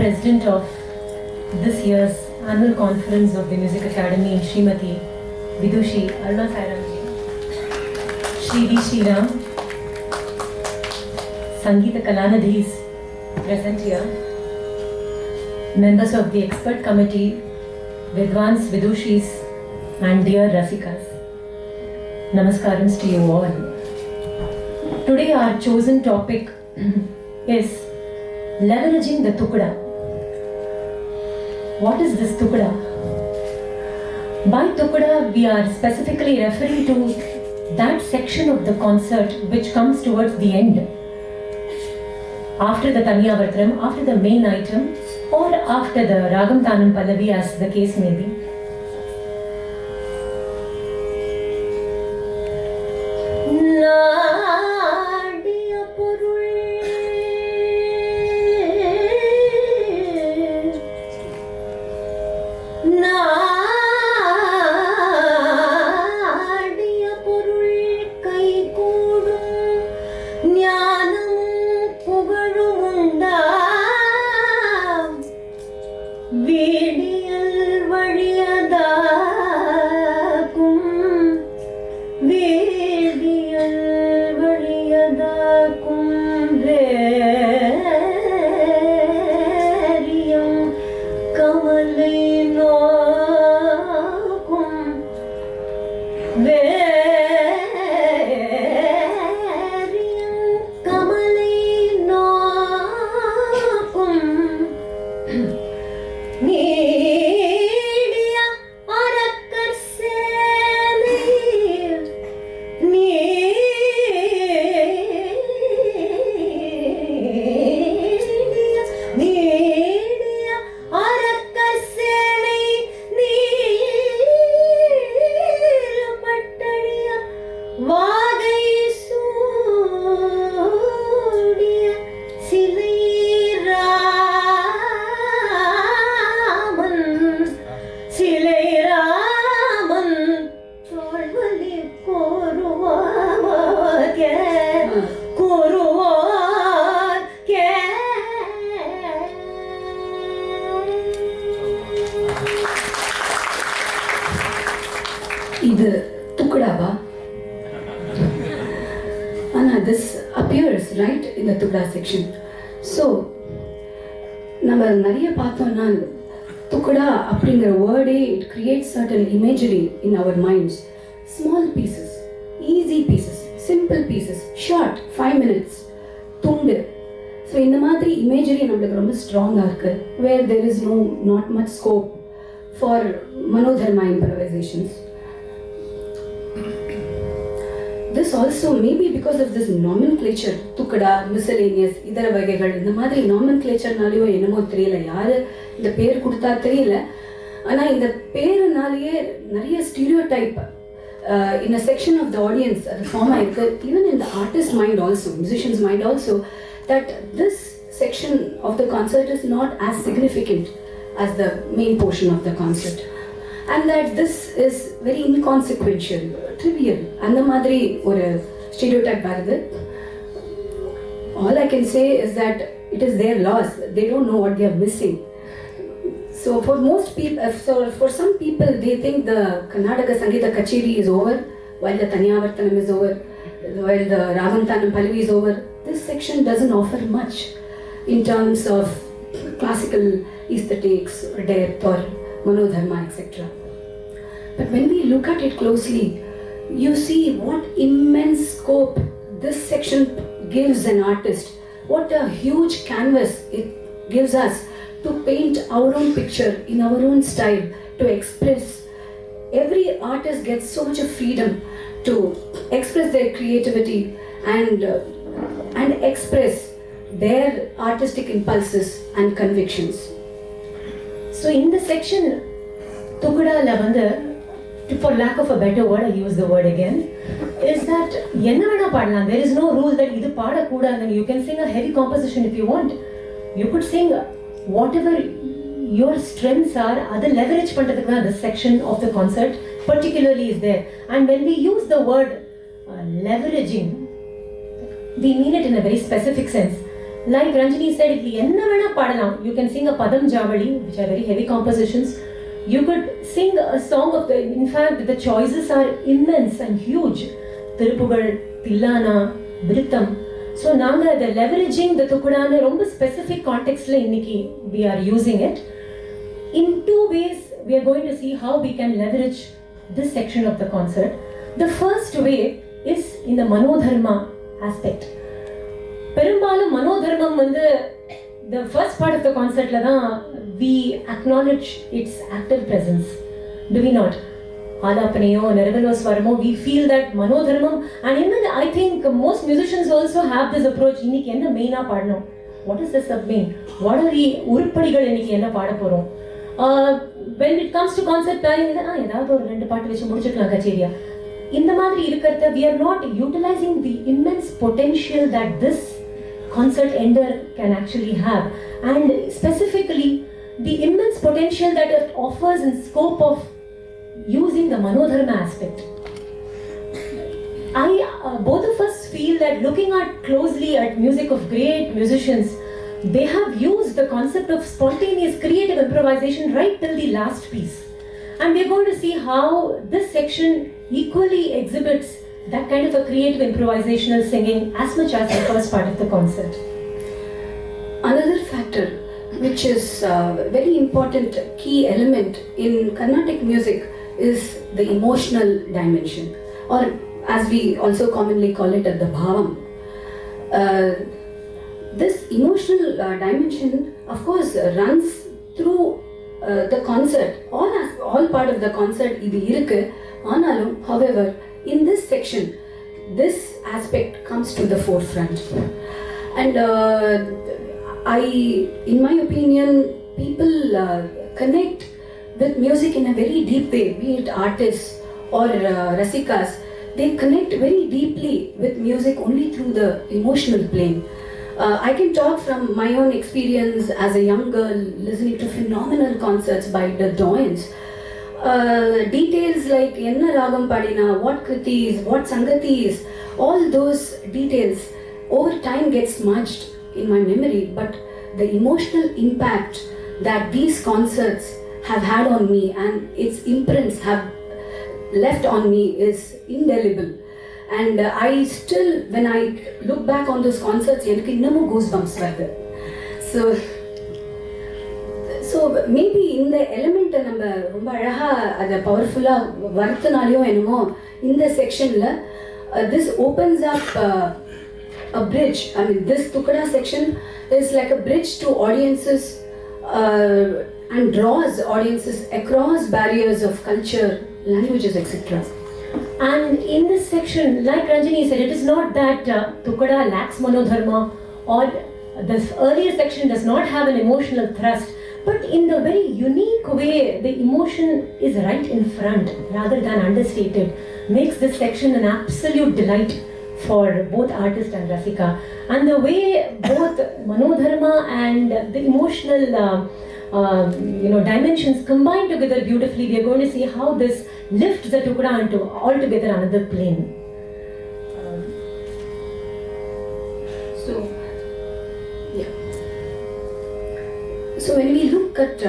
President of this year's annual conference of the Music Academy, Srimati Vidushi Aruna Sairamji, Shri D. Shriram, Sangeeta Kalanidhis present here, members of the expert committee, Vidwans, Vidushis, and dear Rasikas. Namaskarams to you all. Today our chosen topic is leveraging the Thukkada. What is this Thukkada? By Thukkada, we are specifically referring to that section of the concert which comes towards the end, after the Taniyavartram, after the main item, or after the Ragam Tanam Pallavi, as the case may be. This appears right in the Thukkada section. So, நம்ம நிறைய பார்த்தோம்னா Thukkada அப்படிங்கிற வேர்டே it creates certain imagery in our minds. Small pieces, easy pieces, simple pieces, short, 5 minutes, துண்டு. So இந்த மாதிரி imagery நம்மளுக்கு ரொம்ப ஸ்ட்ராங்கா இருக்கு, where there is not much scope for manodharma improvisations. This also maybe because of this nomenclature, Thukkada, miscellaneous, இதர வகைகள், இந்த மாதிரி nomenclatureனாலயோ என்னமோ தெரியல, யாரு இந்த பேர் கொடுத்தா தெரியல. ஆனா இந்த பேருனாலேயே நிறைய stereotype in a section of the audience அது ஃபார்ம் ஆயிருக்கு, even in the artist mind also, musician's mind also, that this section of the concert is not as significant as the main portion of the concert. And that this is very inconsequential, trivial. அந்த மாதிரி ஒரு stereotype வருது. All I can say is that it is their loss. They don't know what they are missing. So for most people, for some people, they think the Karnataka Sangeeta Kacheri is over, while the Taniyavartanam is over, while the Ragam Tanam Pallavi is over. This section doesn't offer much in terms of classical aesthetics, or depth, or manodharma, etc. But when we look at it closely, you see what immense scope this section gives an artist. What a huge canvas it gives us to paint our own picture in our own style, to express. Every artist gets so much of freedom to express their creativity and express their artistic impulses and convictions. So in the section, Thukkada lavanda, for lack of a better word, I use the word again, is that enna vena paadalam. There is no rule that idu paada koodadhu. You can sing a heavy composition if you want. You could sing whatever your strengths are. Adu leverage pandradhukku this section of the concert particularly is there. And when we use the word leveraging, we mean it in a very specific sense. Like Ranjani said, if enna vena paadalam, you can sing a padam javali, which are very heavy compositions. You could sing a song of the, in fact, the choices are immense and huge. Thirupugal, Tillana, Vritam. So naanga the leveraging the Thukkada romba specific context la inniki we are using it. In two ways we are going to see how we can leverage this section of the concert. The first way is in the manodharma aspect. பெரும்பாலும் மனோதர்மம் வந்து the first part of the concertல தான் we acknowledge its active presence. Do we not? ஆலாபனையோ நெருவலோ ஸ்வரமோ we feel that மனோதர்மம். and even I think most musicians also have this approach. இன்னைக்கு என்ன மெயினா பாடணும், what is the sub main, what are the உருப்படிகள் இன்னைக்கு என்ன பாட போறோம். When it comes to concert planning, ஏதாவது ஒரு ரெண்டு பாட்டு வச்சு முடிச்சுக்கலாம் கச்சேரியா. இந்த மாதிரி இருக்கிறத we are not utilizing the immense potential that this concert ender can actually have, and specifically the immense potential that it offers in scope of using the manodharma aspect. Both of us feel that looking at closely at music of great musicians, they have used the concept of spontaneous creative improvisation right till the last piece. And we are going to see how this section equally exhibits that kind of a creative improvisational singing as much as the first part of the concert. Another factor which is a very important key element in Carnatic music is the emotional dimension, or as we also commonly call it, the bhavam. This emotional dimension of course runs through the concert, all part of the concert idu irukku. Aanalum, however, in this section this aspect comes to the forefront, and in my opinion, people connect with music in a very deep way, be it artists or rasikas. They connect very deeply with music only through the emotional plane. I can talk from my own experience as a young girl listening to phenomenal concerts by the doyens. Details like enna ragam padina, what kritis, what sangatis, all those details over time get smudged in my memory, but the emotional impact that these concerts have had on me and its imprints have left on me is indelible. And I still, when I look back on those concerts, enakku innamu goosebumps varudhu. So maybe in the element நம்ம ரொம்ப அழகா அத பவர்ஃபுல்லா வர்த்தனாலியோ என்னமோ இந்த செக்ஷன்ல this opens up a bridge. I mean, this Thukkada section is like a bridge to audiences and draws audiences across barriers of culture, languages, etc. And in this section, like Ranjani said, it is not that Thukkada lacks manodharma or this earlier section does not have an emotional thrust, but in the very unique way, the emotion is right in front rather than understated, makes this section an absolute delight for both artist and rasika. And the way both manodharma and the emotional dimensions combine together beautifully, we are going to see how this lifts the Thukkada into altogether another plane. So when we look at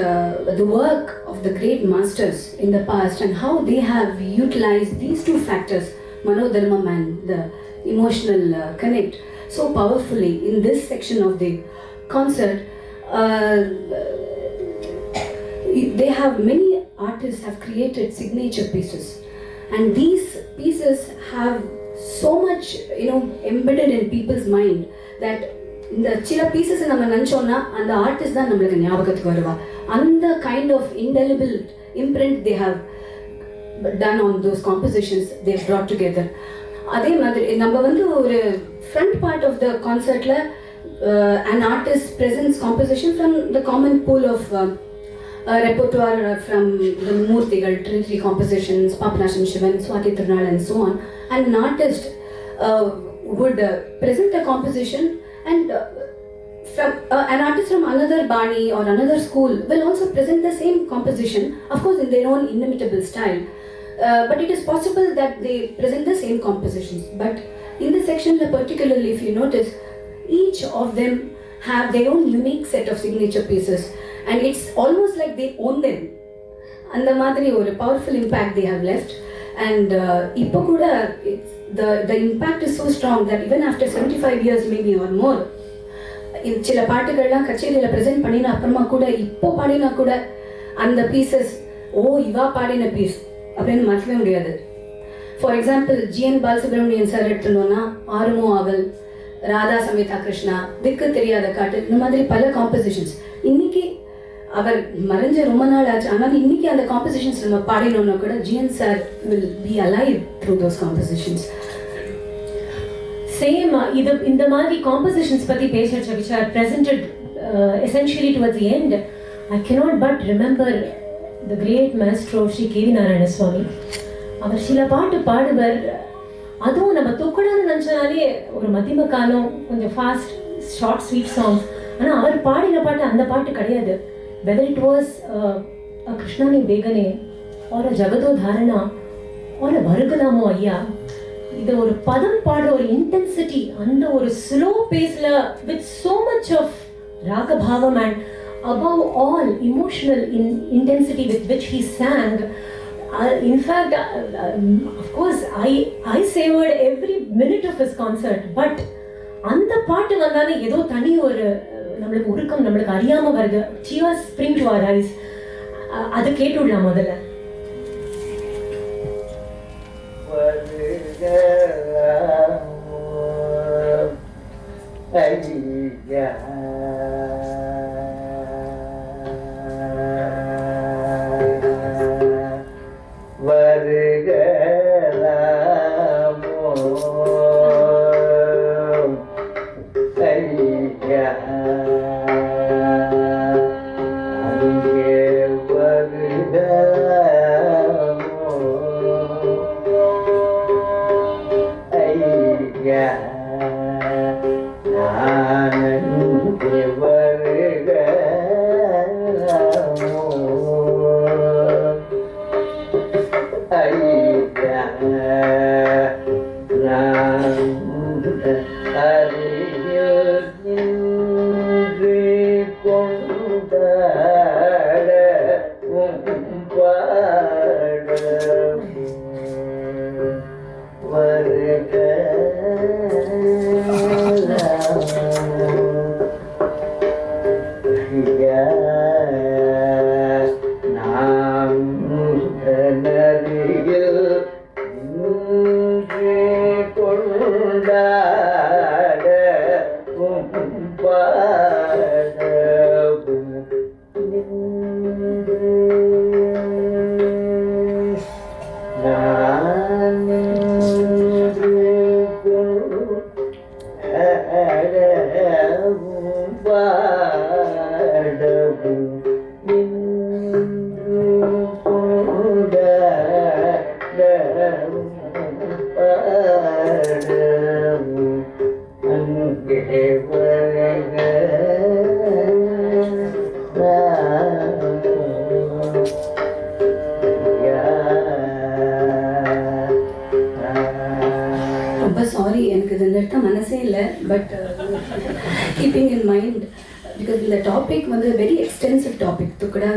the work of the great masters in the past and how they have utilized these two factors, manodharma and the emotional connect, so powerfully in this section of the concert, many artists have created signature pieces, and these pieces have so much embedded in people's mind that இந்த சில pieces நம்ம நினைச்சோம்னா அந்த artist தான் நம்மளுக்கு ஞாபகத்துக்கு வருவா. அந்த kind of indelible imprint they have done on those compositions they have brought together. அதே மாதிரி நம்ம வந்து ஒரு front part of the concertல an artist presents composition from the common pool of repertoire from the Moorthigal, Trinity compositions, Papanasham Shivan, Swati Tirunal and so on, and an artist would present a composition, and from an artist from another bani or another school will also present the same composition, of course in their own inimitable style, but it is possible that they present the same compositions. But in this section particularly, if you notice, each of them have their own unique set of signature pieces, and it's almost like they own them. அந்த மாதிரி ஒரு powerful impact they have left, and இப்போ கூட the impact is so strong that even after 75 years maybe or more, சில பாட்டுகள்லாம் கச்சேரியில் present பண்ணினா அப்புறமா கூட இப்போ பாடினா கூட அந்த பீசஸ் இவா பாடின பீஸ் அப்படின்னு மறக்கவே முடியாது. For example GN Balasubramanian sir எடுத்துனோன்னா ஆறுமோ ஆவல், ராதா சமேதா கிருஷ்ணா, திக்கு தெரியாத காட்டு, இந்த மாதிரி பல காம்போசிஷன்ஸ். இன்னைக்கு அவர் மறைஞ்ச ரொம்ப நாள் ஆச்சு, ஆனால் இன்னைக்கு அந்த காம்போசிஷன்ஸ் நம்ம பாடினோன்னா கூட GN sir will be alive through those compositions. Same இந்த மாதிரி காம்போசிஷன்ஸ் பற்றி பேசுறச்ச which are presented essentially towards the end, I cannot but remember the great maestro Sri K.V. Narayana Swami. அவர் சில பாட்டு பாடுவர், அதுவும் நம்ம தொக்கடான்னு நினச்சனாலே ஒரு மத்தியம காலம், கொஞ்சம் ஃபாஸ்ட் ஷார்ட் ஸ்வீட் சாங்ஸ். ஆனால் அவர் பாடின பாட்டு அந்த பாட்டு கிடையாது. வெதர் இட் வாஸ் கிருஷ்ணானி பேகனே ஒரு ஜகதோ தாரணா ஒரு வருகலாமோ ஐயா, இது ஒரு பதம் பாடுற ஒரு இன்டென்சிட்டி, அந்த ஒரு ஸ்லோ பேஸ்ல வித் சோ மச் ஆஃப் ராகபாவம் and above all emotional intensity with which he sang. In fact, of course, I savored every minute of his concert. But அந்த பாட்டு வந்தாலே ஏதோ தனி ஒரு நம்மளுக்கு உருக்கம் நம்மளுக்கு அறியாம வருது. Tears spring to our eyes. அது கேட்டுடலாம் முதல்ல. But keeping in mind, because the topic was a very extensive topic, Thukkada,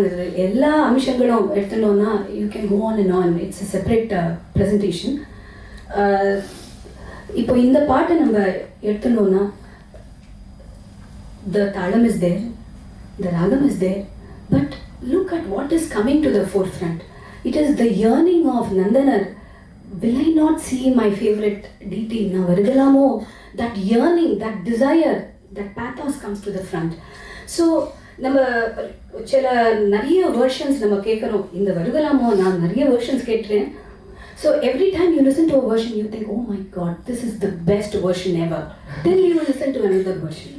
எல்லா அம்சங்களும் எடுத்துனோம்னா you can go on and on. It's a separate presentation. இப்போ இந்த பாட்டை நம்ம எடுத்துனோம்னா the talam is there, the ragam is there, but look at what is coming to the forefront. It is the yearning of Nandanar. Will I not see my favorite deity na vargalamo? That yearning, that desire, that pathos comes to the front. So நம்ம சில நிறைய versions நம்ம கேட்குறோம். இந்த வருகலாமோ நான் நிறைய versions கேட்டுறேன். So every time you listen to a version you think, oh my god, this is the best version ever, till you listen to another version.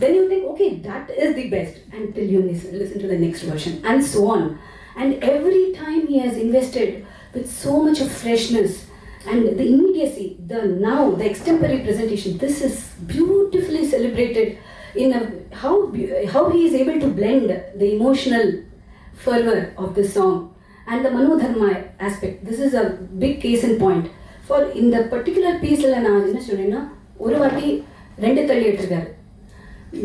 Then you think, okay, that is the best, until you listen to the next version, and so on. And every time he has invested with so much of freshness and the immediacy, the now, the extempore presentation. This is beautifully celebrated in how he is able to blend the emotional fervor of this song and the manodharma aspect. This is a big case in point. For in the particular piece la na enna solrena oru vaati rendu thalli ettirukkaru.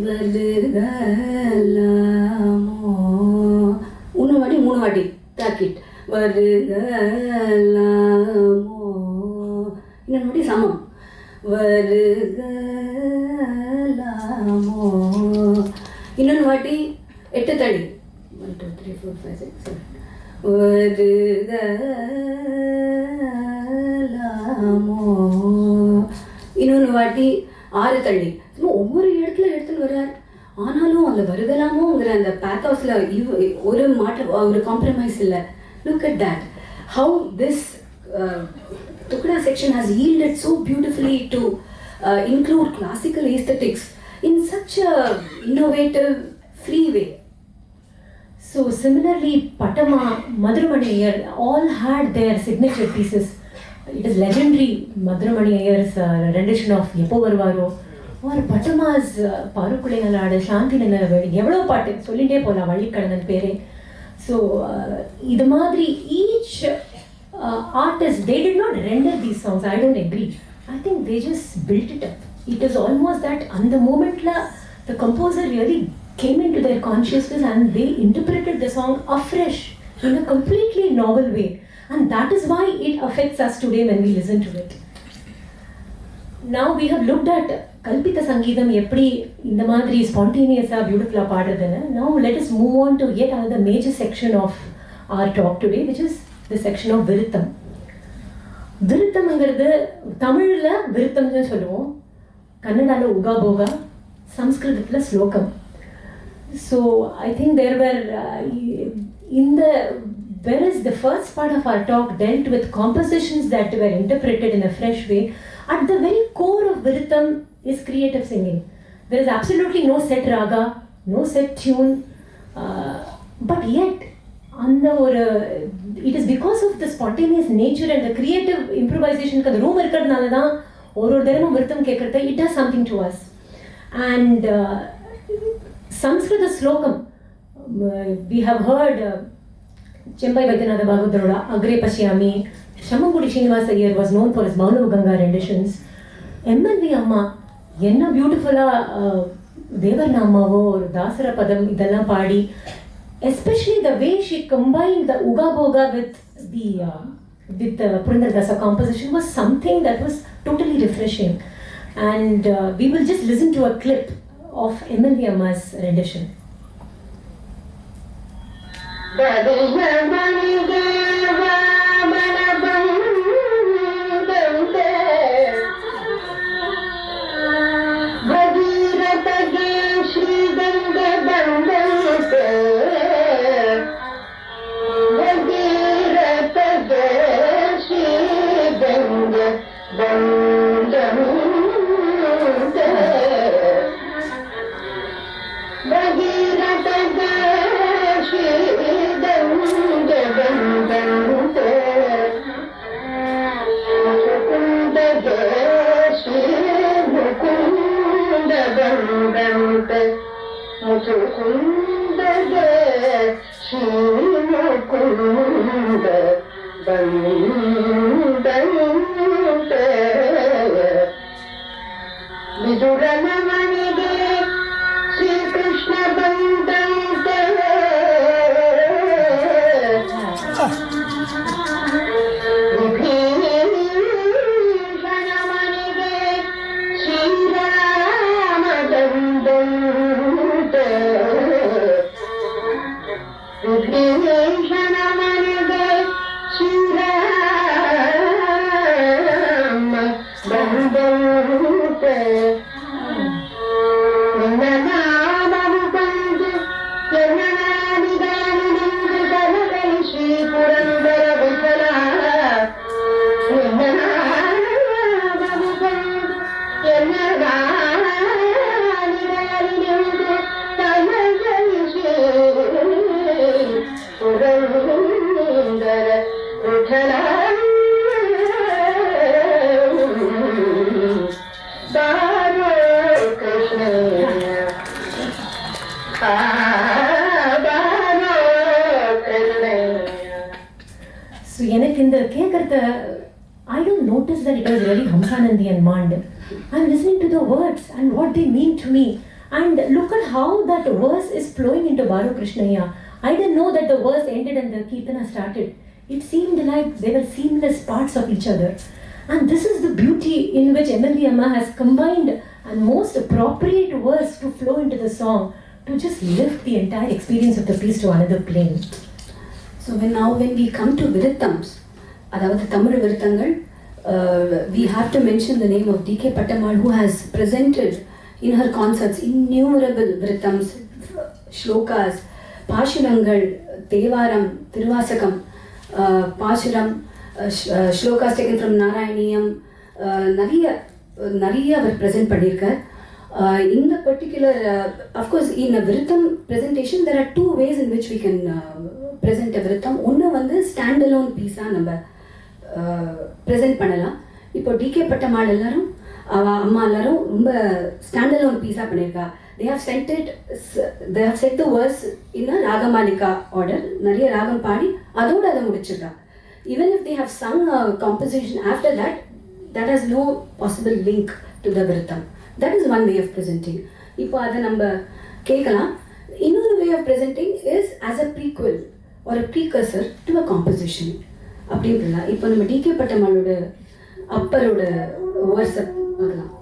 வருகலாமோ இன்னொரு வாட்டி 3 வாட்டி தாக்கிட் வருகலாமோ இன்னொரு வாட்டி சமம் வருகலாமோ இன்னொரு வாட்டி 8 தடி 1 2 3 4 5 6 7 வருகலாமோ இன்னொரு வாட்டி 6 தள்ளி ஒவ்வொரு இடத்துல வர்றார். ஆனாலும் அந்த வருகலாமோங்கிற அந்த பேத்தாஸ்ல ஒரு ஒரு காம்ப்ரமைஸ் இல்லை. Look at that how this Thukkada section has yielded so beautifully to include classical aesthetics in such a innovative, free way. So similarly, Patama, Madhuramani Iyer all had their signature pieces. It is legendary Madhuramani Iyer's rendition of Eppo Varuvaro or Patama's Parukule Naladu, Shanti Naladu, evlo paattu sollite pola Vallikkadan pere. So idu madri each artist, they did not render these songs. I don't agree. I think they just built it up. It is almost that on the moment the composer really came into their consciousness and they interpreted the song afresh in a completely novel way. And that is why it affects us today when we listen to it. Now we have looked at Kalpita Sangeetham eppadi indha madri spontaneous beautiful paadradana. Now let us move on to yet another major section of our talk today, which is the section of Viritham. Viritham engiradhu Tamil la Viritham nu solluvom, Kannada la Uga Boga, Sanskrit la Slokam. So I think there were whereas the first part of our talk dealt with compositions that were interpreted in a fresh way, at the very core of Viritham is creative singing. There is absolutely no set raga, no set tune, but yet it is because of the spontaneous nature and the creative improvisation the room irukradnala da oru theramo Viritham kekradhu, it does something to us. And Sanskrit Slokam, we have heard Chembai Vaidyanatha Bhagavathroda Agre Pashyami. Shammangudi Srinivasa Iyer was known for his Mauna Ganga renditions. MLV Amma enna beautiful Devarnamavo or Dasara Padam idella paadi, especially the way she combined the Uga Boga with the Purandaradasa composition was something that was totally refreshing. And we will just listen to a clip of MLV Amma's rendition. I don't notice that it was really Hamsanandi and Mand. I'm listening to the words and what they mean to me. And look at how that verse is flowing into Baru Krishnaya. I didn't know that the verse ended and the Kirtana started. It seemed like they were seamless parts of each other. And this is the beauty in which MLV Amma has combined a most appropriate verse to flow into the song to just lift the entire experience of the piece to another plane. So when we come to Virithams, அதாவது Tamil விருத்தங்கள், we have to mention the name of D.K. Pattamal, who has presented in her concerts innumerable Virithams, Shlokas, Pashurangal, Devaram, Tiruvasakam, Pashuram, Shlokas taken from Narayaniyam, நிறைய அவர் present பண்ணியிருக்கார். In the particular, of course, in a Viritham presentation, there are two ways in which we can present a Viritham. ஒன்று வந்து standalone piece-ஆ நம்ம present பண்ணலாம். இப்போ decay Pattammal எல்லாரும் அம்மா எல்லாரும் ரொம்ப ஸ்டாண்டலோன் பீஸாக பண்ணியிருக்கா. they have set the verse in a Ragamalika order, நிறைய ராகம் பாடி அதோடு அதை முடிச்சிருக்கா. even if they have sung a composition after that, that has no possible link to the Viritham. That is one way of presenting. இப்போ அதை நம்ம கேட்கலாம். இன்னொரு way of presenting is as a prequel or a precursor to a composition. அப்படின்றலாம். இப்போ நம்ம decay பட்டமாளோட அப்பரோட வேர்ஸை பார்க்கலாம்.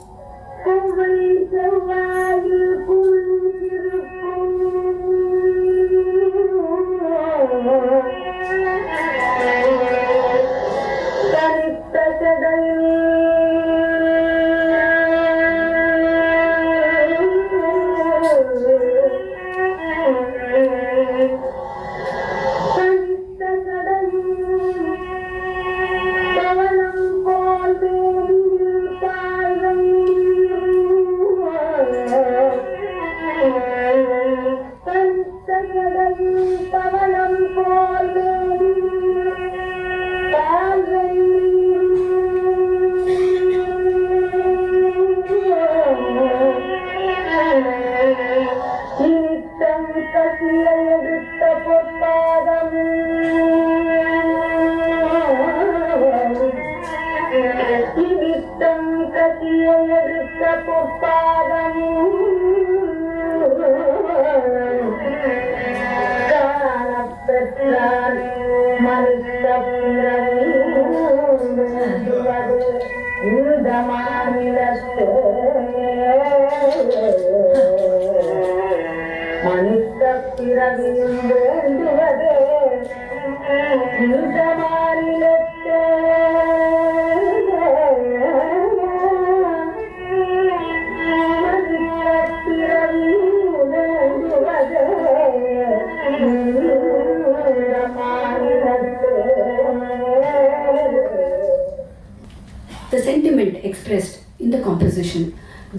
The sentiment expressed in the composition,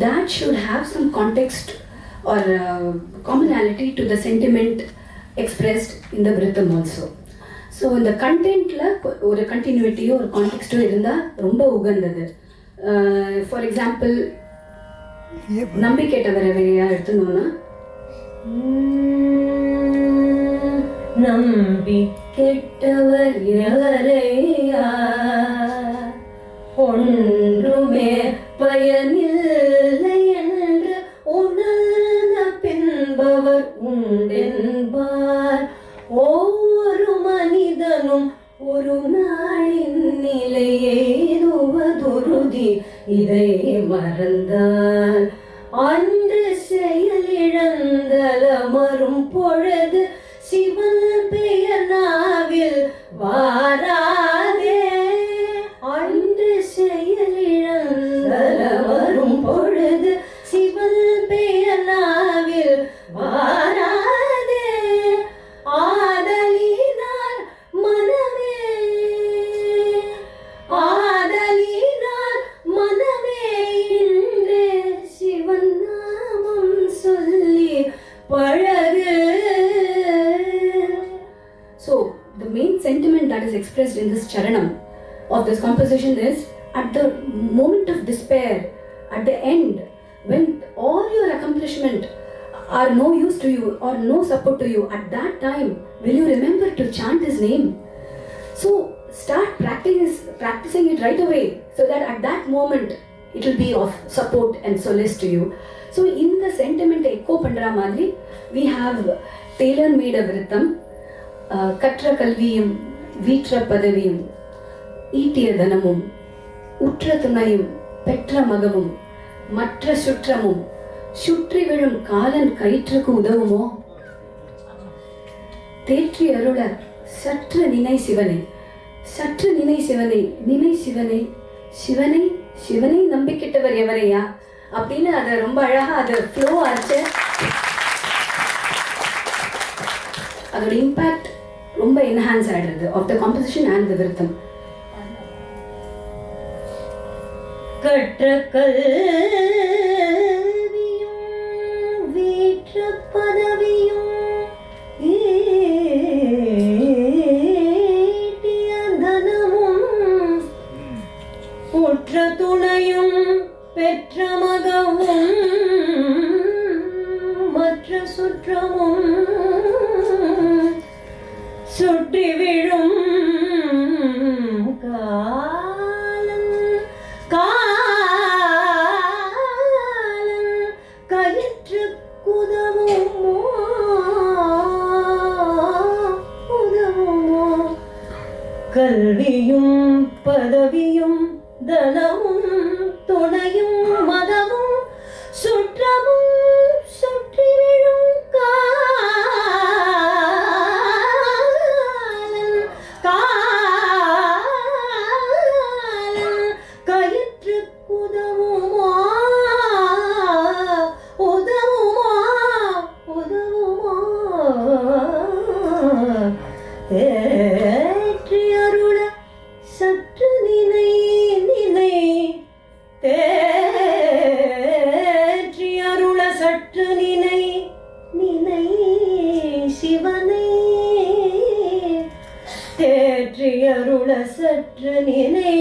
that should have some context or commonality to the sentiment expressed in the Viritham also. So in the content la ஒரு continuity or context இருந்தா ரொம்ப உகந்தது. For example, நம்பி கேட்டவரையா எடுத்துனோம்னா, நம்பி கேட்டவர் எவரையா ஒன்றுமே பயனில்லை என்று உணர்ந்த பின்பவர் உண்டென்பார். ஒவ்வொரு மனிதனும் ஒரு நாளின் நிலையேதுவதுருதி, இதை மறந்தால் அன்று செயலிழந்தலமரும் பொழுது சிவன் பெயர் நாவில் வாராதே. அன்று செயலிழந்தலமரும் பொழுது சிவன் பெயர் நாவில் வாராதே. ஆதலினால் மனமே, ஆதலினால் மனமே இன்று சிவன் நாமம் சொல்லி பழகு. So the main sentiment that is expressed in this charanam of this composition is, at the moment of despair, at the end, when all your accomplishment are no use to you or no support to you, at that time will you remember to chant his name. So start practicing it right away, so that at that moment it will be of support and solace to you. So in the sentiment echo பண்ற மாதிரி we have tailor made a விருத்தம். கற்ற கல்வியும் வீற்ற பதவியும் ஈட்டிய தனமும் உற்ற துணையும் பெற்ற மகமும் மற்ற சுற்றமும் சுற்றி விழும் காலன் கயிற்றுக்கு உதவுமோ தேற்றி அருள சற்று நினை சிவனை சற்று நினை சிவனை நினை சிவனை சிவனை சிவனை நம்பிக்கிட்டவர் எவரையா அப்படின்னு அதை ரொம்ப அழகா அது ஃப்ளோ ஆச்சு. அதோட இம்பாக்ட் ரொம்ப என்ஹான்ஸ் ஆயிடுறது of the composition and the விருத்தம். கற்ற கல்வியும் வீற்ற பதவியும் ஈட்டிய தனமும் உற்ற துணையும் பெற்ற மகமும் மற்ற சுற்றமும் சுற்றி விழும் காலன் கயிற்று குதவுமோ உதவுமோ கல்வியும் பதவியும் தனமும் துணையும் மதமும் சுற்றமும் சுற்றி விழும் கயிற்று உதவுமா உதவுமா உதவுமா தேற்றி அருள சற்று நினை நினை தேற்றி அருள சற்று நினை நினை சிவனை தேற்றி அருள சற்று நினை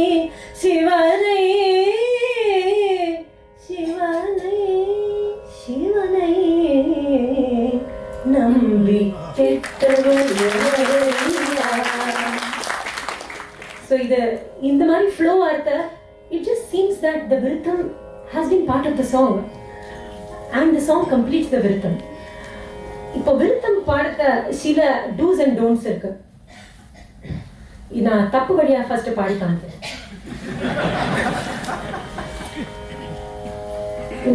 சிவனை சிவனை சிவனை நம்பி கெட்டவர். So இந்த மாதிரி flow ஆர்த்த it just seems that the viritham has been part of the song and the song completes the viritham. இப்போ viritham பாடத்த சில do's and don'ts இருக்கு. நான் தப்பு வழியா ஃபர்ஸ்ட் பாடி காமிக்கிறேன்.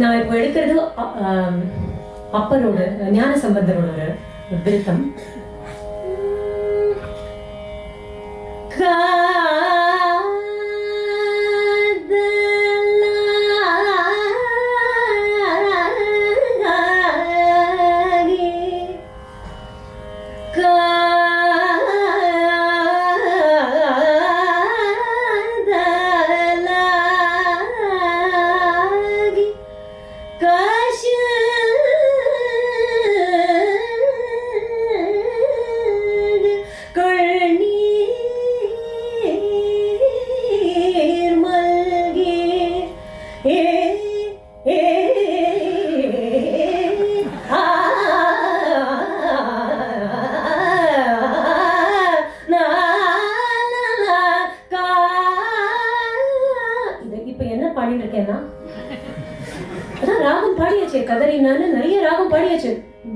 நான் இப்போ எடுக்கிறது அப்பரோட ஞான சம்பந்தரோட ஒரு விருத்தம்.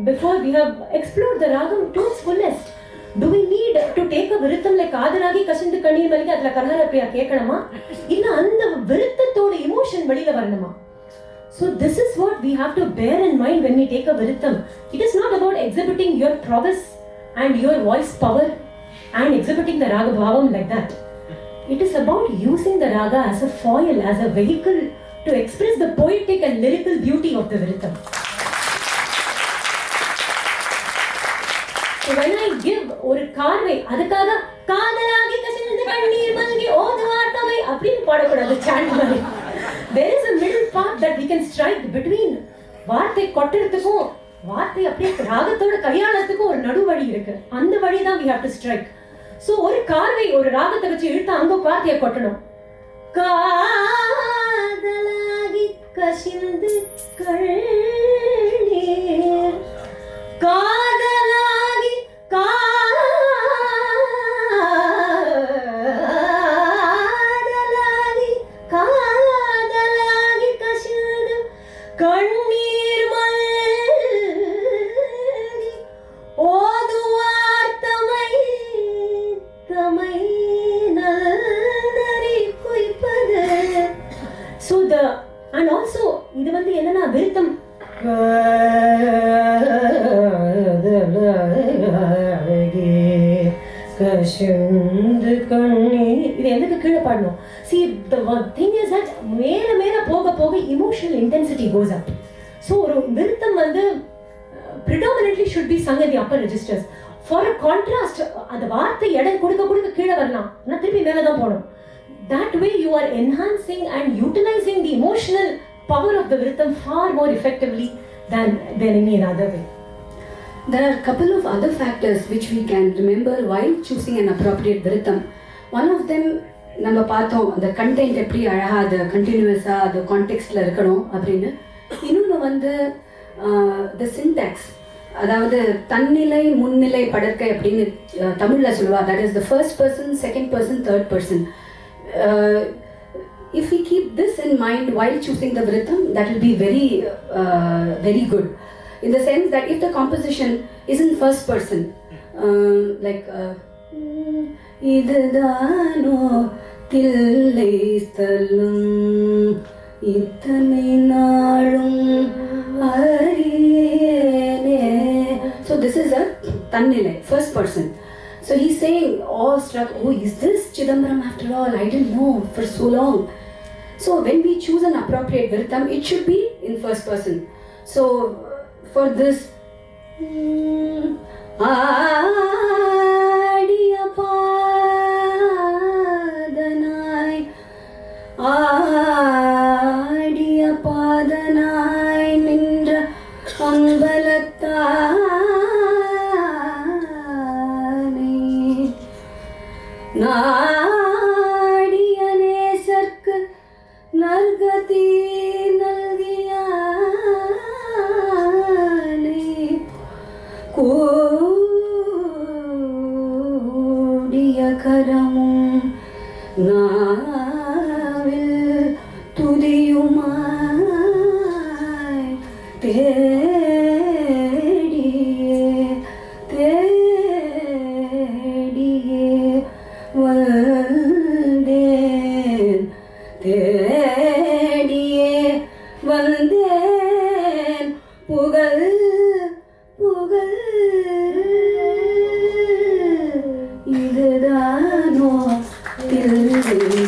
Before we have explored the ragam to its fullest, do we need to take a viritham like kaadalagi kashindu kannir malike adla karhara priya kekanama illa andha virithathoda emotion velila varanuma? So this is what we have to bear in mind when we take a viritham. It is not about exhibiting your prowess and your voice power and exhibiting the raga bhavam like that. It is about using the raga as a foil, as a vehicle to express the poetic and lyrical beauty of the viritham. So when I give ஒரு கார்வை அதுக்காக காதலாகி கசிந்து கண்ணீர் மல்கி ஓதுவார்த்தமை அப்படின்னு பாடக்கூடாது sand மாதிரி. There is a middle part that we can strike between வார்த்தை கொட்டுறதுக்கும் வார்த்தை அப்படியே ராகத்தோட கையாளத்துக்கும் ஒரு நடு வழி இருக்கு. அந்த வழி தான் we have to strike. So ஒரு கார்வை ஒரு ராகத்தை வச்சு இழுத்து அங்க வார்த்தையை கொட்டணும். காதலாகி கசிந்து கண்ணீர் காதலாகி காதலாகி காதலாகி சிந்து கண்ணி இது எதுக்கு கீழே பாடணும்? See, the thing is that மேல மேல போக போக emotional intensity goes up. So ஒரு விருத்தம் வந்து predominantly should be sung in the upper registers. For a contrast, அந்த வார்த்தை இடம் கொடுக்க கொடுக்க கீழே வரலாம், நான் திருப்பி மேலே தான் போகணும். That way you are enhancing and utilizing the emotional power of the vritham far more effectively than any other way. There are a couple of other factors which we can remember while choosing an appropriate vritham. One of them, நம்ம பார்த்தோம் அந்த content எப்படி அழகா அது கண்டினியூஸா அது கான்டெக்ஸ்ட்ல இருக்கணும் அப்படின்னு. இன்னொன்று வந்து the syntax, அதாவது தன்னிலை முன்னிலை படர்க்கை அப்படின்னு தமிழ்ல சொல்லுவா. that is the first person, second person, third person. If we keep this in mind while choosing the vritham, that will be very good, in the sense that if the composition is in first person, like idudano tillai sthalum ithanai naalum ariyene, so this is a tannilai, first person. So he's saying, awestruck, oh, is this Chidambaram after all? I didn't know for so long. So when we choose an appropriate vritham, it should be in first person. So for this, Adiya padanai, Adiya padanai nindra ambalathai, நாடியனே சர்க்க நர்கதி நல்கியானே, கூடிய கரமும் நாவில் துதியுமாய் தேடியே வந்தேன், தேடியே வந்தேன், புகழ் புகழ் இதுதானோ தில்லை.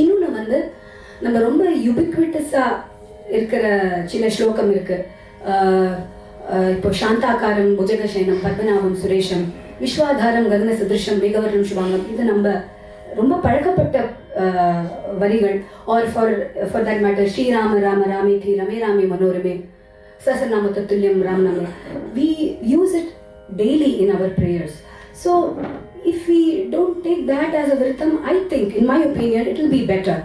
இன்னொன்று வந்து நம்ம ரொம்ப யுபிக்விட்டஸா இருக்கிற சில ஸ்லோகம் இருக்கு. இப்போ சாந்தாக்காரம் புஜகசயனம் பத்மநாபம் சுரேஷம் விஸ்வாதாரம் ககன சதிருஷம் வேகவர்ணம் சுபாங்கம், இது நம்ம ரொம்ப பழக்கப்பட்ட வரிகள். ஆர் ஃபார் தட் மேட்டர் ஸ்ரீராம ராம ராமே தி ரமே ராமே மனோரமே சசநாம தத்துல்யம் ராம் நாமே, we use it daily in our prayers. So if we don't take that as a vritham, I think, in my opinion, it will be better.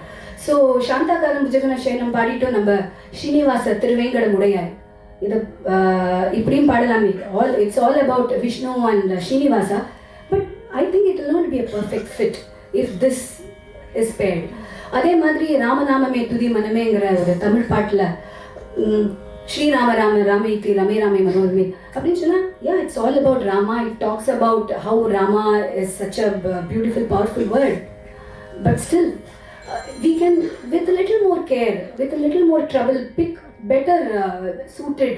So சாந்தாக்காரம் புஜகசயனம் பாடிட்டோம், நம்ம ஸ்ரீனிவாச திருவேங்கட முடையாய் இது இப்படியும் பாடலாமே. It's all about Vishnu and Srinivasa, but I think it will not be a perfect fit if this is paired. அதே மாதிரி ராமநாமமே துதி மனமேங்கிற ஒரு தமிழ் பாட்டுல ஸ்ரீராம ராம ராமேதி ரமே ராமே மனோரமே அப்படின்னு சொன்னா, yeah, it's all about Rama. It talks about how Rama is such a beautiful, powerful word, but still we can, with a little more care, with a little more trouble, pick better suited,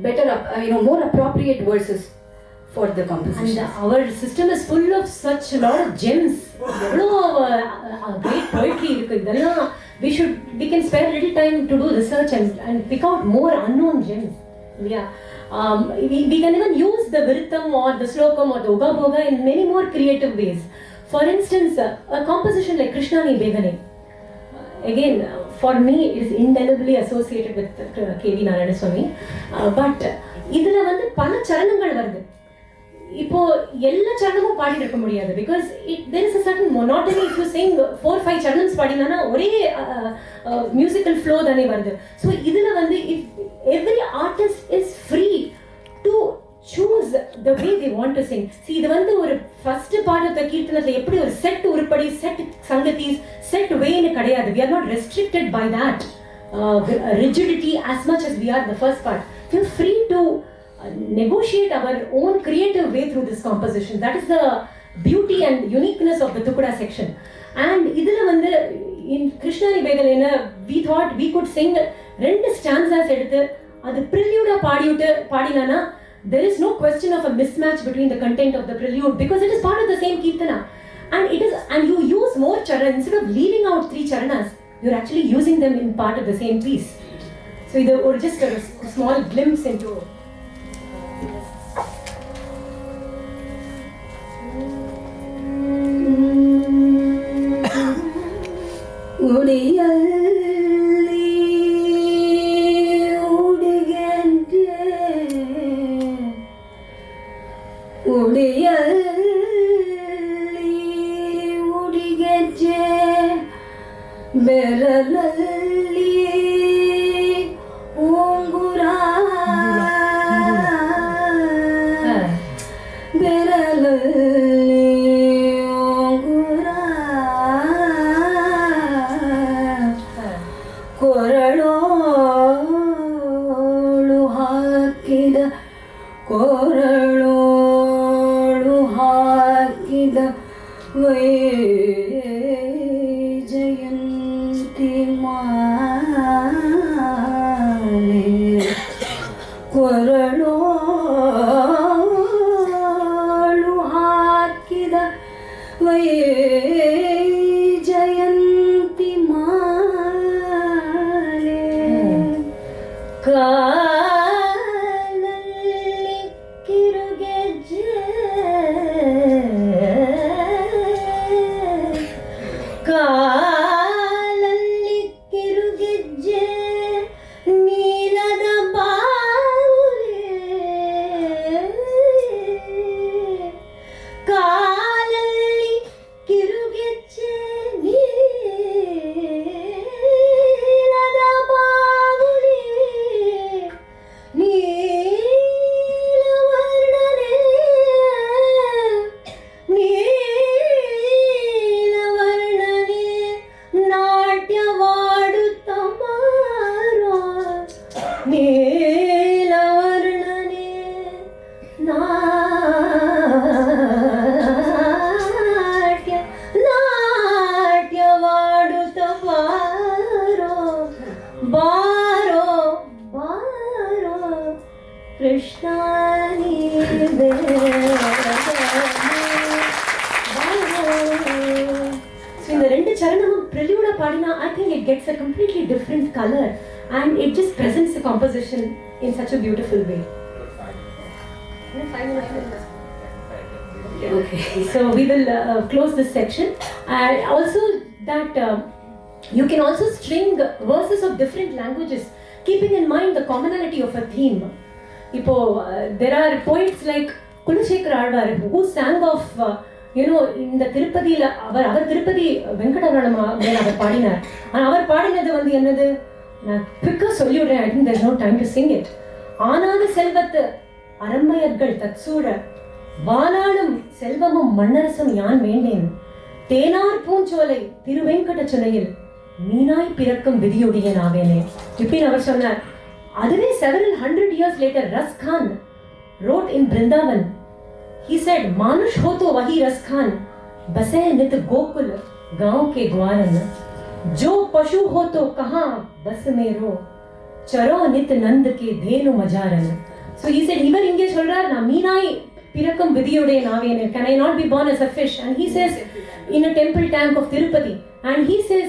better more appropriate verses for the composition. And our system is full of such a lot of gems. Great poetry irukku idella. We can spare little time to do research and pick out more unknown gems. Yeah. We can even use the vritham or the slokam or the uga boga in many more creative ways. For instance, a composition like Krishnani Begane, again, for me it is indelibly associated with K.V. Narayanaswamy, but இதுல வந்து பல சரணங்கள் வருது. இப்போ எல்லா சரணமும் பாடிட்டு இருக்க முடியாது, because there is a certain monotony. If you sing 4-5 சரணம்ஸ் பாடினானா ஒரே musical flow தானே வருது. So இதுல வந்து if every artist is free to choose the way they want to sing. See, இது வந்து ஒரு first part of the கீர்த்தனத்துல எப்படி ஒரு set உருப்படி, set சங்கதிஸ், set way-னு கிடையாது. We are not restricted by that rigidity as much as we are the first part. We are free to negotiate our own creative way through this composition. That is the beauty and uniqueness of the Thukkada section. And இதுல வந்து in Krishnani Begalena, we thought we could sing 2 stanzas எடுத்து அது prelude பாடினானா there is no question of a mismatch between the content of the prelude because it is part of the same kirtana. And you use more charan instead of leaving out 3 charanas, you're actually using them in part of the same piece. So either or just a small glimpse into I think it gets a completely different color and it just presents the composition in such a beautiful way. Okay, so we will close this section. And also that you can also string verses of different languages, keeping in mind the commonality of a theme. There are poets like Kulashekar Alvar who sang of இந்த திருப்பதியில அவர் திருப்பதி வெங்கடரமண அவர் பாடினார். ஆனா அவர் பாடினது என்னது, நான் குவிக்கா சொல்லிவிடுறேன், I think there's no time to sing it. ஆனாத செல்வத்து அரம்பையர்கள் தற்சூழ வானாடும் செல்வமும் மன்னரசும் யான் வேண்டேன், தேனார் பூஞ்சோலை திருவெங்கட சுனையில் மீனாய் பிறக்கும் விதியுடைய நாவேனே இப்படின்னு அவர் சொன்னார். அதுவே several hundred years later Ras Khan wrote in Vrindavan. He said, "Manush ho to wahi Ras Khan, base nit gokul gaon ke gwaran, jo pashu ho to kaha bas mero, charo nit nand ke dhenu majaran." So he said, ivar inge solrar na meenai pirakkum vidiyode naavene, can I not be born as a fish? And he says in a temple tank of Tirupati, and he says,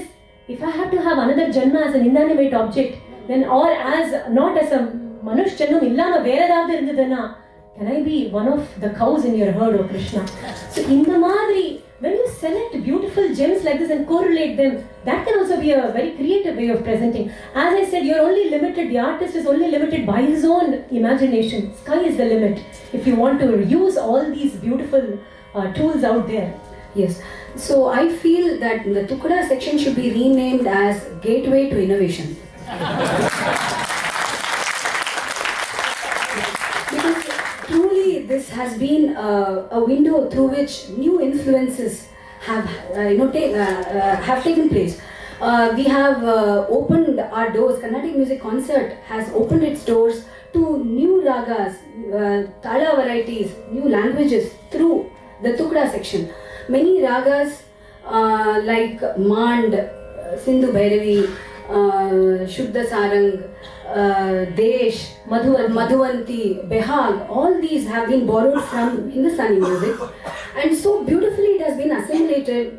if I have to have another janma as an inanimate object, then or as not as a manush jannam illama vera edavadhu irundadana, can I be one of the cows in your herd, O Krishna? So in the madri, when you select beautiful gems like this and correlate them, that can also be a very creative way of presenting. As I said, you're only limited, the artist is only limited by his own imagination. Sky is the limit if you want to use all these beautiful tools out there. Yes. So I feel that the Thukkada section should be renamed as Gateway to Innovation. Because truly this has been a window through which new influences have taken place. We have opened our doors. Carnatic Music Concert has opened its doors to new ragas, tala varieties, new languages through the Thukkada section. Many ragas like Mand, Sindhu Bhairavi, Shuddha Sarang, Desh, Madhuvanti, Behag, all these have been borrowed from Hindustani music, and so beautifully it has been assimilated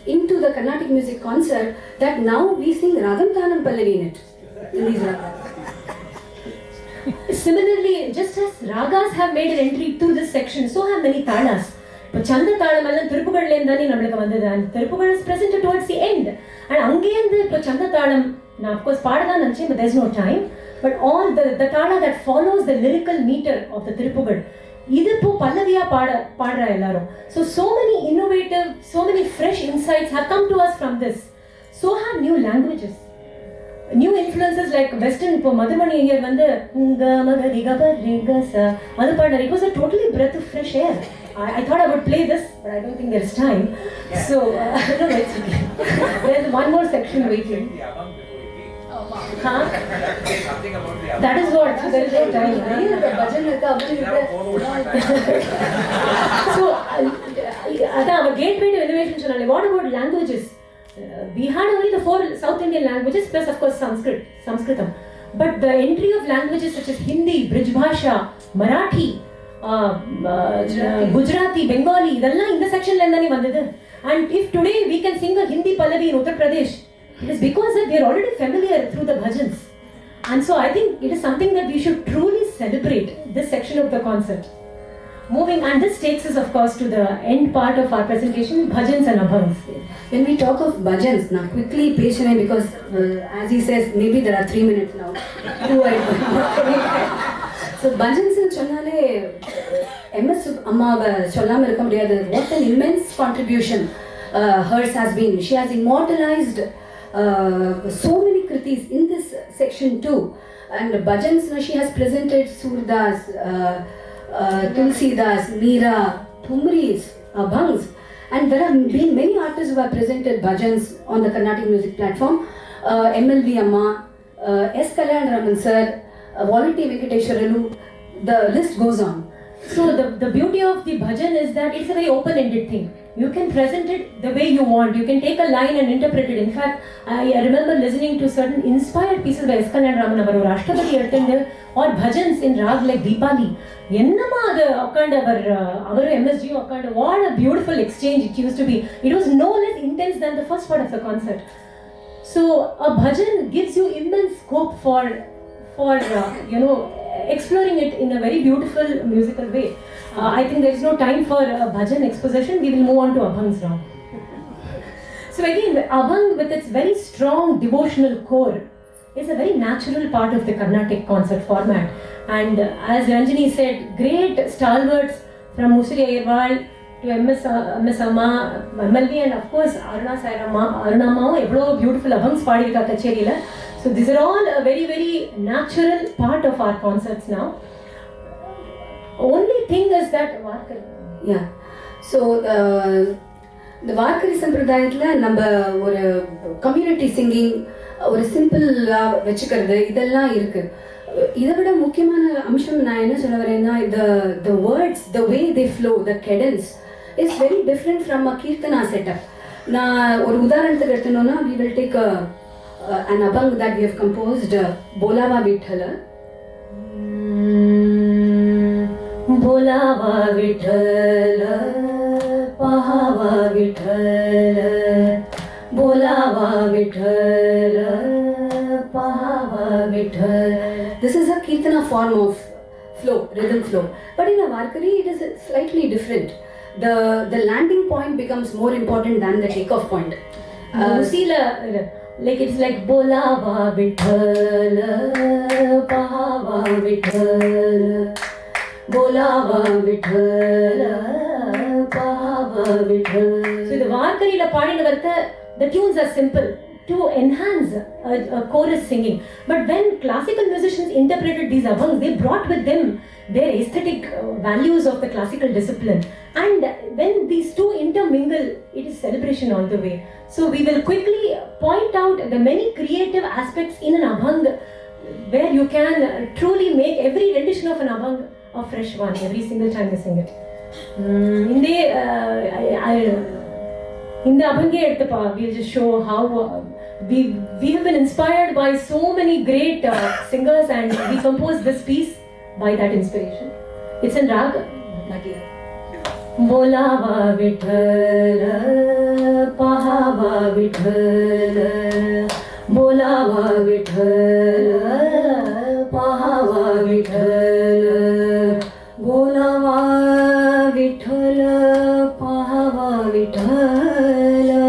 into the Carnatic music concert that now we sing Ragam Tanam Pallavi in it, in these ragas. Similarly, just as ragas have made an entry to this section, so have many talas. But Chanda Talam and Tirupugad and Tirupugad is present towards the end. And again, the Chanda Talam, now of course, Padadan, but there's no time. But all the tala that follows the lyrical meter of the Tirupugad, Idipu Pallaviya Padra Ellaro. So many innovative, so many fresh insights have come to us from this. So have new languages. New influences like Western, Madhumani here, it was a totally breath of fresh air. I thought I would play this, but I don't think there is time. So, no, it's okay. There's one more section waiting. Huh? That is what, so there is no time. So, our gateway to innovation, what about languages? We had only the 4 South Indian languages plus of course Sanskritam. But the entry of languages such as Hindi, Brijbhasha, Marathi, Gujarati, Bengali, idella in the section lendani vandadu. And if today we can sing a Hindi Pallavi in Uttar Pradesh, it is because that we are already familiar through the bhajans. And so I think it is something that we should truly celebrate this section of the concert. Moving, and this takes us of course to the end part of our presentation, bhajans and abhangs. When we talk of bhajans, now quickly Peshane, because as he says, maybe there are 3 minutes now. So bhajans in Chonnale, MS Amma Chollam Irukka, what an immense contribution hers has been. She has immortalized so many kritis in this section too. And bhajans, she has presented Surdas, Tulsidas, Meera, Thumris, Abhangs, and there have been many artists who have presented bhajans on the Carnatic music platform. MLV Amma, S. Kalyan Raman sir, Volunteer Venkateshwaralu, the list goes on. So the beauty of the bhajan is that it's a very open-ended thing. You can present it the way you want. You can take a line and interpret it. In fact, I remember listening to certain inspired pieces by S. Kalyan Raman avaru Rashtrapati attended or bhajans in rag like Deepali. MSG, what a beautiful exchange it used to be. It was no less intense than the first part of the concert. So a bhajan gives you immense scope for exploring it in a very beautiful musical way. I think there is no time for a bhajan exposition. We will move on to abhangs now. So again, abhang with its very strong devotional core is a very natural part of the Carnatic concert format. And as Ranjani said, great stalwarts from Musiri Ayirwal to MS Amma, MLV, and of course Aruna Amma, beautiful abhangs paadiyirukka kacheriila. So these are all a very, very natural part of our concerts now. Only thing is that Varkari. Yeah. So the Varkari Sampradayatla, number or community singing, or simple vechikkaradu, idella irukku. Idavida mukyamana amsham na enna sollavarena, the words, the way they flow, the cadence is very different from a kirtana setup. Na or udaharanathu eduthanona, we will take an abhang that we have composed, Bolava Vithala. Bolava Vithala, Pahava Vithala, Bolava Vithala, Pahava Vithala. This is a kirtana form of flow, rhythm flow. But in a Varkari, it is slightly different. The landing point becomes more important than the takeoff point. Like it's like Bolava Vithala, Pahava Vithala, Bolava Vithala, Pahava Vithala. So the Varkari la paadinavartha, the tunes are simple to enhance a chorus singing. But when classical musicians interpreted these abhangs, they brought with them their aesthetic values of the classical discipline. And when these two intermingle, it is celebration all the way. So we will quickly point out the many creative aspects in an abhang where you can truly make every rendition of an abhang a fresh one every single time you sing it. In the abhange, we'll just show how we have been inspired by so many great singers, and we composed this piece by that inspiration. It's in rag Nagir. Bolava Vithala, Pahava Vithala, Bolava Vithala, Pahava Vithala, Bolava Vithala, Pahava Vithala,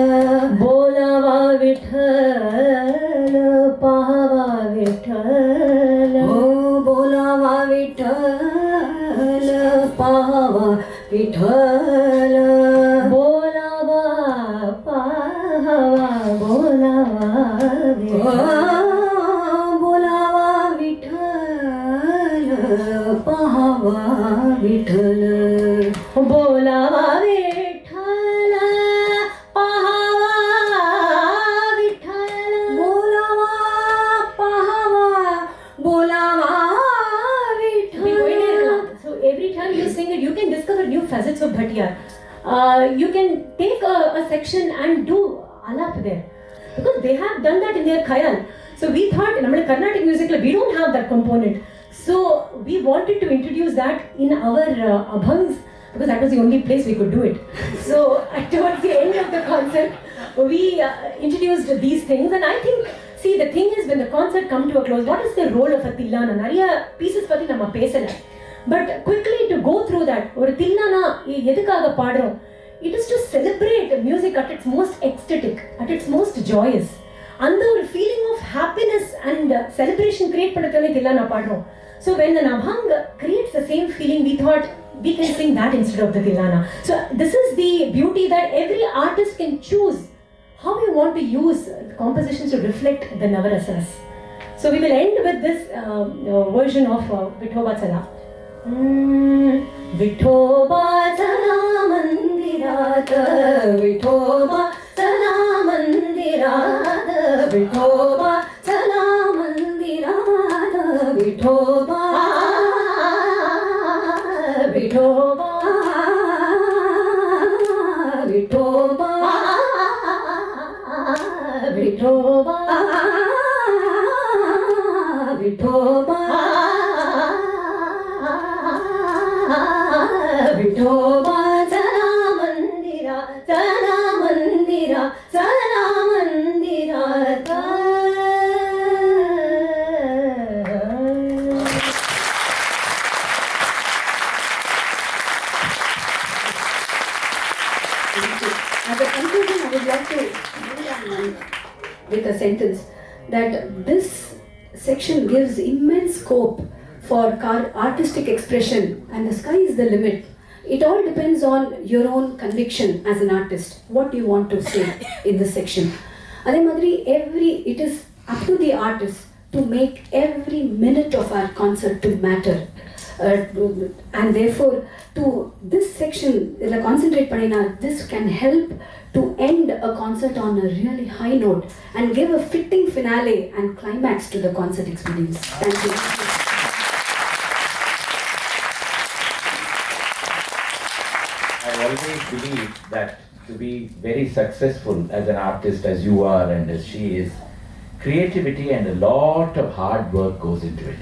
Bolava Vithala, Pahava Vithala, Oh Bolava Vithala, Pahava Vithala, Bolava Pahava, Bolava Bolava Vithala, Pahava Vithala, Bolava Vithala, Pahava Vithala, Bolava Pahava, Bolava Vithala. So every time you sing it, you can discover new facets of Bhatiyar. You can take a section and do alap there, because they have done that in their khayal. So we thought, in Carnatic music, we don't have that component. So we wanted to introduce that in our abhangs, because that was the only place we could do it. So towards the end of the concert, we introduced these things, and I think, see, the thing is, when the concert come to a close, what is the role of a tillana? Nariya pieces pati nama pesala. But quickly to go through that, or tillana edukkaga paadrom, it is to celebrate music at its most ecstatic, at its most joyous. And the feeling of happiness and celebration create padathane tillana paadrom. So when an abhang creates the same feeling, we thought we can sing that instead of the tillana. So this is the beauty, that every artist can choose how you want to use compositions to reflect the Navarasas. So we will end with this version of Vithoba Chala. Vithoba Chala Mandirata, Vithoba Chala Mandirata, Vithoba Chala Mandirata, Vithoba, Vithoba, Vithoba, Vithoba, Vithoba, Vithoba, Chala Mandira, Chala Mandira, Chala Mandira. As a conclusion, I would like to with a sentence that this section gives immense scope for artistic expression, and the sky is the limit. It all depends on your own conviction as an artist. What do you want to say in this section? Adhe madri, it is up to the artist to make every minute of our concert to matter. And therefore, to this section, concentrate panina, this can help to end a concert on a really high note and give a fitting finale and climax to the concert experience. Thank you. I always believe that to be very successful as an artist, as you are and as she is, creativity and a lot of hard work goes into it.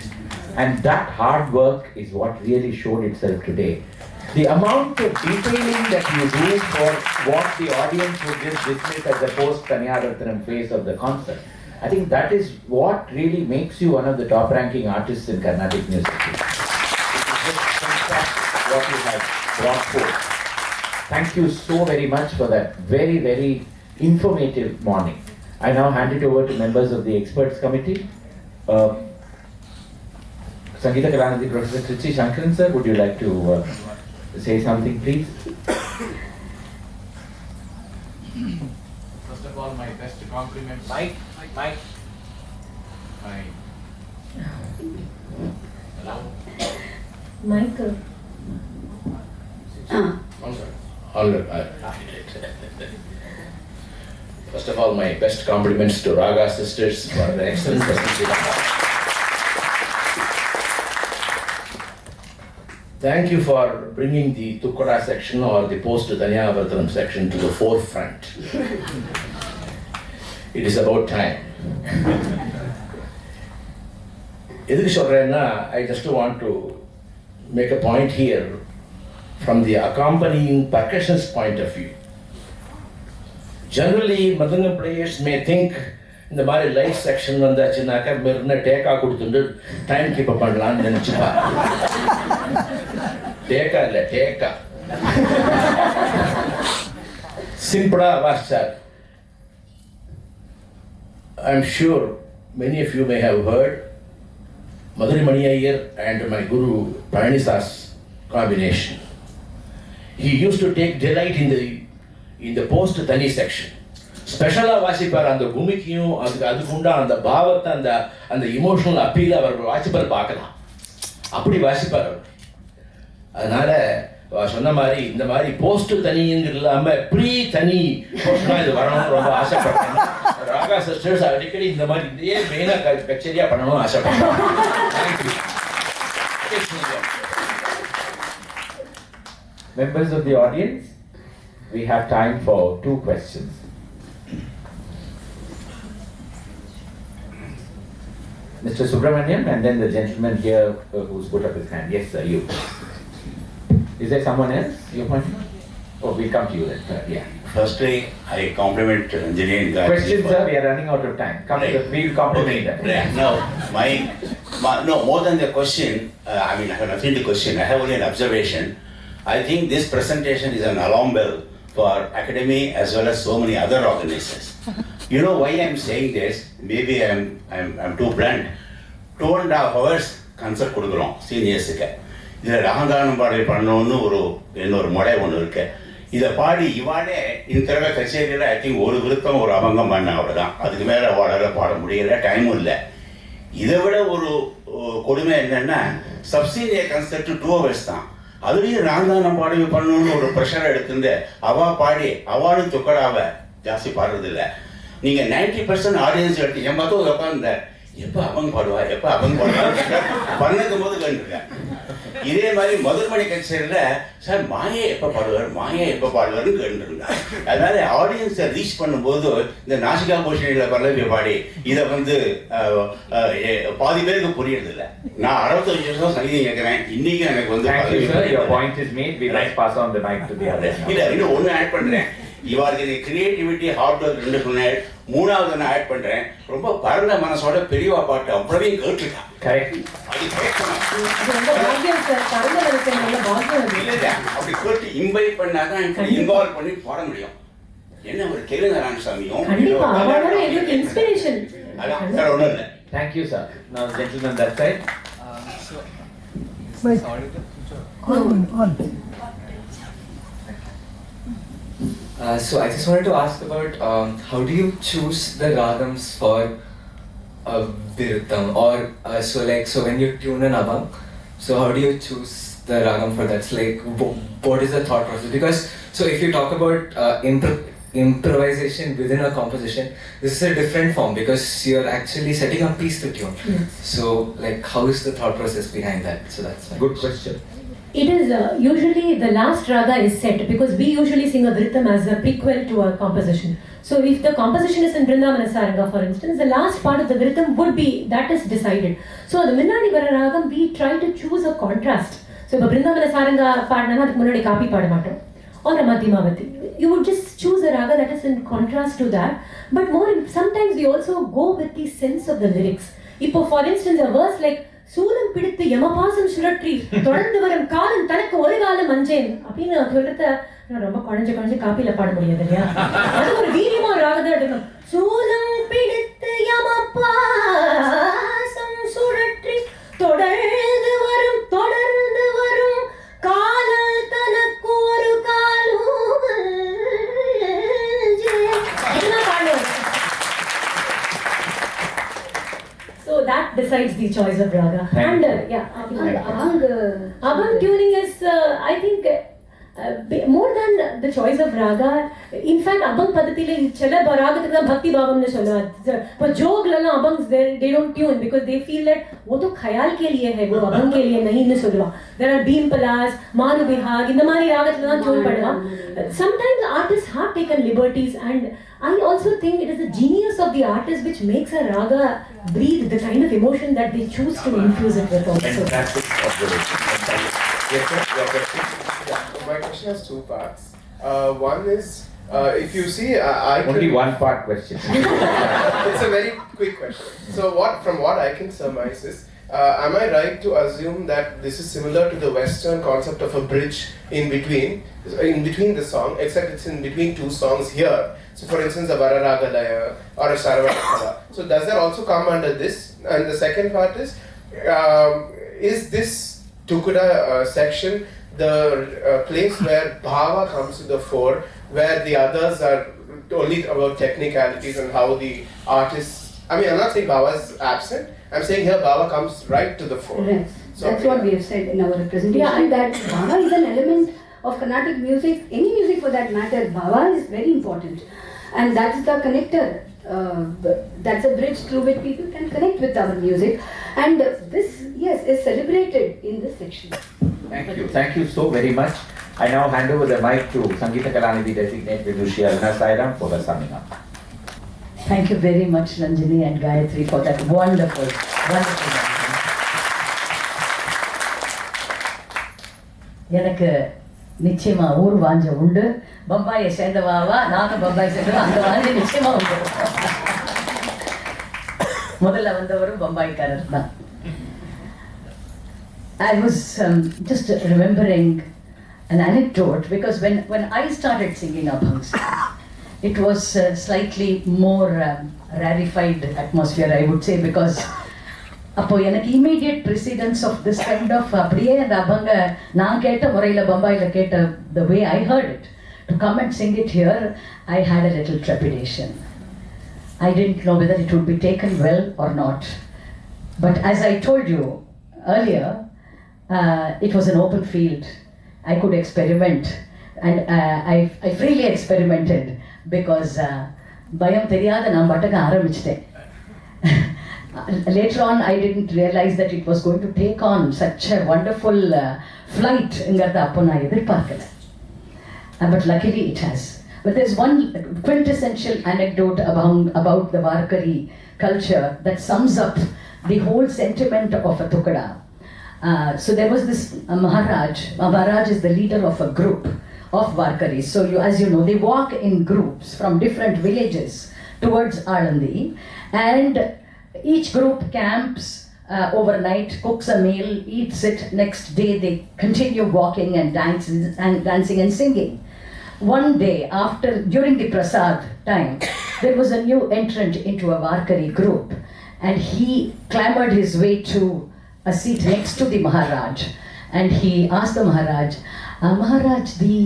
And that hard work is what really showed itself today. The amount of detailing that you do for what the audience would just dismiss as the post-Kanyarathanam phase of the concert, I think that is what really makes you one of the top-ranking artists in Carnatic music. It is just fantastic what you have brought forth. Thank you so very much for that very, very informative morning. I now hand it over to members of the experts committee. Sangeeta Kalanidhi, Professor Trichy Shankaran sir, would you like to say something, please? First of all, my best compliments. Mike. Hello. Michael. All right. First of all, my best compliments to Raga sisters for the excellent presentation. Thank you for bringing the Thukkada section or the post-Danyavarthanam section to the forefront. it is about time. எதுக்கு சொல்றேன்னா, I just want to make a point here from the accompanying percussionist point of view. Generally, Madangam players may think இந்த மாதிரி life section வந்தாச்சுன்னாக்கா மெருன டேக்கா கொடுத்துட்டு time keep up பண்ணலான்னு நினைச்சுப்பா. டேக்கா இல்லை, டேக்கா. சிம்பிளா வாசிச்சார். I am sure many of you may have heard Madurai Mani Iyer and my guru Palanisa's combination. He used to take delight in the post Tani section. ஸ்பெஷலாக வாசிப்பார். அந்த பூமிக்கையும் அதுக்கு உண்டா அந்த பாவத்தை அந்த இமோஷனல் அப்பீல் அவர் வாசிப்பார், பார்க்கலாம். அப்படி வாசிப்பார் அவர். அதனால சொன்ன மாதிரி இந்த மாதிரி போஸ்ட் தனிங்க இல்லாமல் ப்ரீ தனி போஸ்ட்னா இது வரணும்னு ரொம்ப ஆசைப்படுறேன். ராகா சிஸ்டர்ஸ் அடிக்கடி இந்த மாதிரி இதே மெயினாக கச்சேரியாக பண்ணணும்னு ஆசைப்படுறேன். Members of the audience, we have time for 2 questions. Mr. Subramaniam, and then the gentleman here who's put up his hand. Yes, sir, you. Is there someone else you're pointing? Oh, we'll come to you then. Yeah. Firstly, I compliment Ranjani Gayatri. Questions, sir, we are running out of time. Come Right. we'll compliment them. Right. Now, no, more than the question, I mean, I have nothing to question. I have only an observation. I think this presentation is an alarm bell for academy as well as so many other organizations. You know why I'm saying this? Maybe I'm too blunt. 2.5 hours concert கொடுக்குறோம் சீனியர்ஸுக்கு. இதில் ராகங்கானம் பாடல் பண்ணணும்னு இன்னொரு முறை ஒன்று இருக்கு. இதை பாடி இவாளே இந்த தடவை கச்சேரியில் ஐ திங்க் ஒரு விருத்தம் ஒரு அபங்கம் பண்ண அவ்வளோதான். அதுக்கு மேலே அவளால் பாட முடியல, டைமும் இல்லை. இதை விட ஒரு கொடுமை என்னன்னா, சப்சீனியர் கன்சர்ட் 2 hours தான். அதுலேயும் ராகங்கானம் பாடல் பண்ணணும்னு ஒரு ப்ரெஷரை எடுத்துருந்து அவா பாடி அவாளும் துக்கடாவை ஜாஸ்தி பாடுறதில்லை. நீங்கள் 90% ஆடியன்ஸ் எடுத்து என் பார்த்து உட்காந்து எப்போ அவங்க பாடுவா பண்ணுக்கும் போது கண்டுருக்கேன். இதே மாதிரி மதுரை கச்சேரியில் சார் மாயை எப்போ பாடுவார்னு கேட்டுருந்தேன். அதனால ஆடியன்ஸை ரீச் பண்ணும்போது இந்த நாசிகா பூஷணியில் பல்லவி பாடி இதை பாதி பேருக்கு புரியறதில்லை. நான் 65 வருஷம் சங்கீதம் கேட்குறேன். இன்னைக்கு எனக்கு இல்லை இன்னும் ஒன்று ஆட் பண்ணுறேன். இவருக்கு கிரியேட்டிவிட்டி ஹார்ட் ஒர்க் 2 சொன்னேன். 3வது நான் ஆட் பண்றேன். ரொம்ப பரந்த மனசோட பெரியவா பாட்டு அவ்வளவையும் கேட்டுருக்கான். அது கேட்கணும். இல்ல அப்படி கேட்டு இன்வைட் பண்ணாதான் இன்வால்வ் பண்ணி பாட முடியும். என்ன ஒரு கேளுங்க ராமசாமியும் அதான் வேற ஒன்றும் இல்லை. Thank you, sir. Now the gentleman that side. So I just wanted to ask about how do you choose the ragams for Virutam or so when you tune an abang, so how do you choose the ragam for that? So what is the thought process? Because so if you talk about improvisation within a composition, this is a different form because you're actually setting a piece to tune. Yes. So how is the thought process behind that? So that's my Good question. It is usually the last raga is set because we usually sing a vritam as a prequel to a composition. So if the composition is in Vrindavana Saranga, for instance, the last part of the vritam would be, that is decided. So the Minnadi Vara Ragam, we try to choose a contrast. So if Vrindavana Saranga paadana, adukku munadi kapi paadamaattom. Or a Madhyamavati. You would just choose a raga that is in contrast to that. But sometimes we also go with the sense of the lyrics. If for instance a verse like சூலம் பிடித்து யமபாசம் சுழற்றி தொடர்ந்து வரும் காலம் தனக்கு ஒரு காலம் அஞ்சேன் அப்படின்னு சொல்றத ரொம்ப குழஞ்சு காப்பியில பாட முடியாது இல்லையா? அது ஒரு வீரியமா ஒரு ராகத்தை எடுக்கணும். சூலம் பிடித்து யமபாசம் சுழற்றி தொடர்ந்து வரும் காலம் தனக்கு ஒரு காலம் பாடுவார். So that decides the choice of raga. And Abang tuning is, I think, more than the choice of raga. In fact, abang padatile chala raga takna bhakti bhavam ne chala. But jog lala abangs they don't tune because they feel that wo to khayal ke liye hai, wo abang ke liye nahi ne sudwa. There are beam palas, manu bihag, in the mari raga takna tune padwa. Sometimes artists have taken liberties, and I also think it is the genius of the artist which makes a raga breathe the kind of emotion that they choose to infuse it with also. Fantastic observation. Yes, sir, your question? Yeah, my question has two parts. One is, if you see, I Only can, one part question. it's a very quick question. So from what I can surmise is, am I right to assume that this is similar to the Western concept of a bridge in between the song, except it's in between two songs here? So for instance, a Vararaga Laya or a Sarvakala. So does that also come under this? And the second part is this Thukkada section the place where Bhava comes to the fore, where the others are only about technicalities and how the artists, I mean, I'm not saying Bhava is absent, I'm saying here Bhava comes right to the fore. Yes, So, that's what we have said in our representation. Yeah, and that Bhava is an element of Carnatic music, any music for that matter. Bhava is very important, and that's the connector. That's a bridge through which people can connect with our music, and this, yes, is celebrated in this section. Thank you so very much. I now hand over the mic to Sangeeta Kalanidhi designate Vidushi Aruna Sairam for the summing up. Thank you very much, Ranjani and Gayatri, for that wonderful. எனக்கு நிச்சயமா ஊர் வாஞ்ச உண்டு. பம்பாயை சேர்ந்தவாவா, நானும் பம்பாயை சேர்ந்தவா, அந்த வாஞ்ச நிச்சயமா உண்டு. முதல்ல வந்தவரும் பம்பாய்க்காரர் தான். I was just remembering an anecdote because when I started singing abhangs, it was slightly more rarefied atmosphere, I would say, because அப்போ எனக்கு immediate precedence of this kind of அப்படியே அந்த அபங்க நான் கேட்ட முறையில் பம்பாயில் கேட்ட the way I heard it, to come and sing it here, I had a little trepidation. I didn't know whether it would be taken well or not. But as I told you earlier, it was an open field. I could experiment, and I freely experimented because bayam theriyada naan pattaka aarambichiten. Later on, I didn't realize that it was going to take on such a wonderful flight ingartha appo na edirpaarkala. But luckily it has. But there's one quintessential anecdote about the Varkari culture that sums up the whole sentiment of a Thukkada. So there was this Maharaj. Maharaj is the leader of a group of Varkaris. So as you know, they walk in groups from different villages towards Alandi, and each group camps overnight, cooks a meal, eats it. Next day they continue walking and dancing and singing. One day, during the prasad time, there was a new entrant into a Varkari group, and he clambered his way to a seat next to the Maharaj, and he asked the Maharaj, Maharaj, the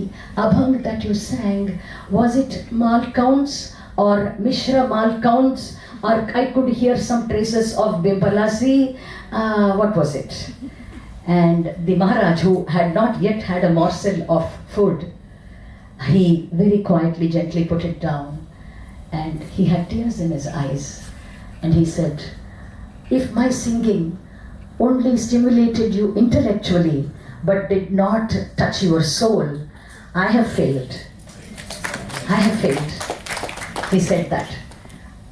abhang that you sang, was it mal counts or mishra mal counts, or I could hear some traces of Bimpalasi? What was it? And the Maharaj, who had not yet had a morsel of food, he very quietly, gently put it down, and he had tears in his eyes, and he said, if my singing only stimulated you intellectually but did not touch your soul, I have failed. I have failed. He said that.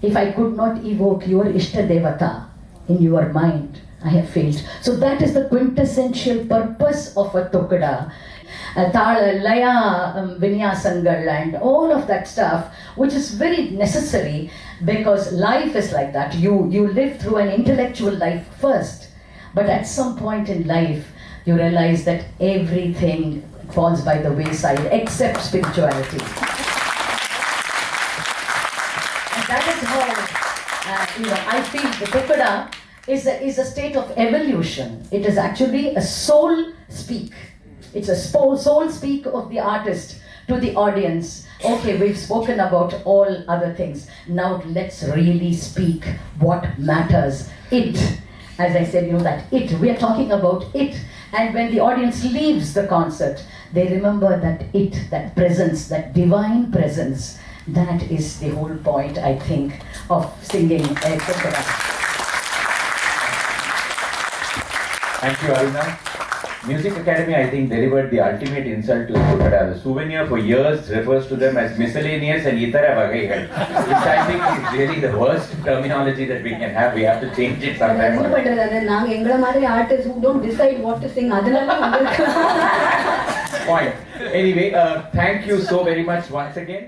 If I could not evoke your Ishta Devata in your mind, I have failed. So that is the quintessential purpose of a Thukkada. Thala, Laya, Vinyasangal and all of that stuff, which is very necessary because life is like that. You live through an intellectual life first, but at some point in life, you realize that everything falls by the wayside except spirituality. And that is how I feel the Thukkada is a state of evolution. It is actually a soul speak. It's a soul speak of the artist to the audience. Okay, we've spoken about all other things. Now let's really speak what matters. It. As I said, that it. We are talking about it. And when the audience leaves the concert, they remember that presence, that divine presence. That is the whole point, I think, of singing Thukkada. Thank you, Aruna. Music Academy, I think, delivered the ultimate insult to Thukkada. The souvenir for years refers to them as miscellaneous and itara vagaigal, which I think is really the worst terminology that we can have. We have to change it sometime. என்ன பண்றது அது நாங்க எங்கள மாதிரி artists who don't decide what to sing அதனால வந்திருக்கோம். Point. Anyway, thank you so very much once again.